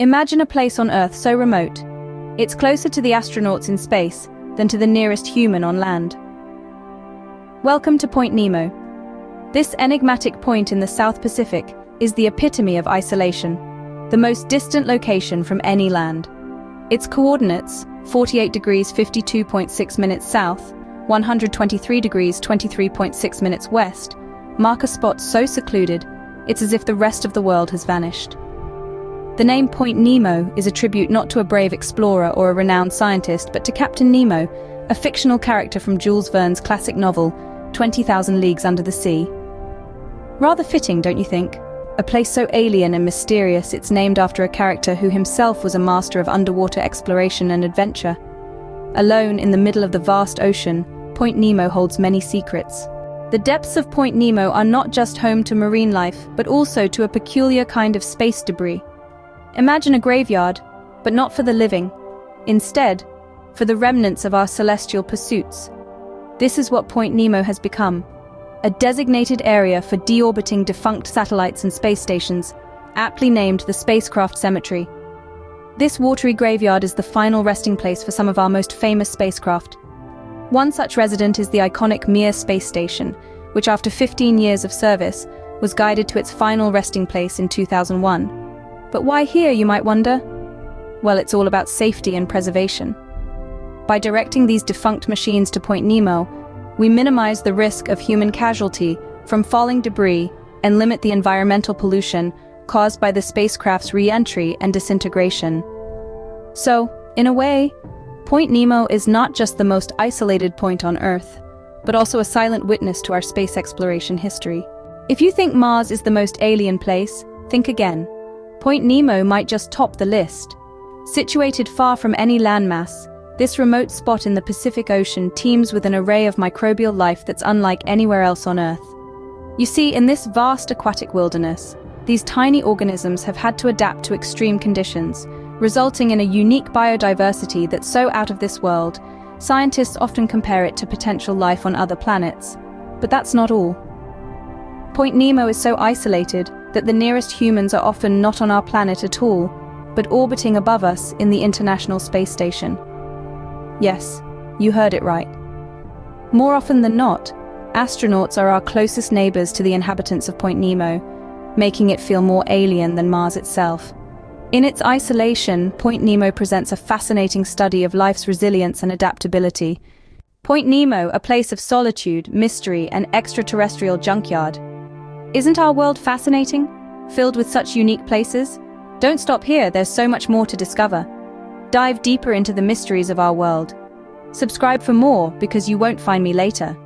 Imagine a place on Earth so remote. It's closer to the astronauts in space than to the nearest human on land. Welcome to Point Nemo. This enigmatic point in the South Pacific is the epitome of isolation, the most distant location from any land. Its coordinates, 48 degrees 52.6 minutes south, 123 degrees 23.6 minutes west, mark a spot so secluded, it's as if the rest of the world has vanished. The name Point Nemo is a tribute not to a brave explorer or a renowned scientist, but to Captain Nemo, a fictional character from Jules Verne's classic novel, 20,000 Leagues Under the Sea. Rather fitting, don't you think? A place so alien and mysterious it's named after a character who himself was a master of underwater exploration and adventure. Alone in the middle of the vast ocean, Point Nemo holds many secrets. The depths of Point Nemo are not just home to marine life, but also to a peculiar kind of space debris. Imagine a graveyard, but not for the living. Instead, for the remnants of our celestial pursuits. This is what Point Nemo has become. A designated area for deorbiting defunct satellites and space stations, aptly named the Spacecraft Cemetery. This watery graveyard is the final resting place for some of our most famous spacecraft. One such resident is the iconic Mir space station, which after 15 years of service, was guided to its final resting place in 2001. But why here, you might wonder? Well, it's all about safety and preservation. By directing these defunct machines to Point Nemo, we minimize the risk of human casualty from falling debris and limit the environmental pollution caused by the spacecraft's re-entry and disintegration. So, in a way, Point Nemo is not just the most isolated point on Earth, but also a silent witness to our space exploration history. If you think Mars is the most alien place, think again. Point Nemo might just top the list. Situated far from any landmass, this remote spot in the Pacific Ocean teems with an array of microbial life that's unlike anywhere else on Earth. You see, in this vast aquatic wilderness, these tiny organisms have had to adapt to extreme conditions, resulting in a unique biodiversity that's so out of this world, scientists often compare it to potential life on other planets. But that's not all. Point Nemo is so isolated that the nearest humans are often not on our planet at all, but orbiting above us in the International Space Station. Yes, you heard it right. More often than not, astronauts are our closest neighbors to the inhabitants of Point Nemo, making it feel more alien than Mars itself. In its isolation, Point Nemo presents a fascinating study of life's resilience and adaptability. Point Nemo, a place of solitude, mystery, and extraterrestrial junkyard. Isn't our world fascinating? Filled with such unique places? Don't stop here, there's so much more to discover. Dive deeper into the mysteries of our world. Subscribe for more, because you won't find me later.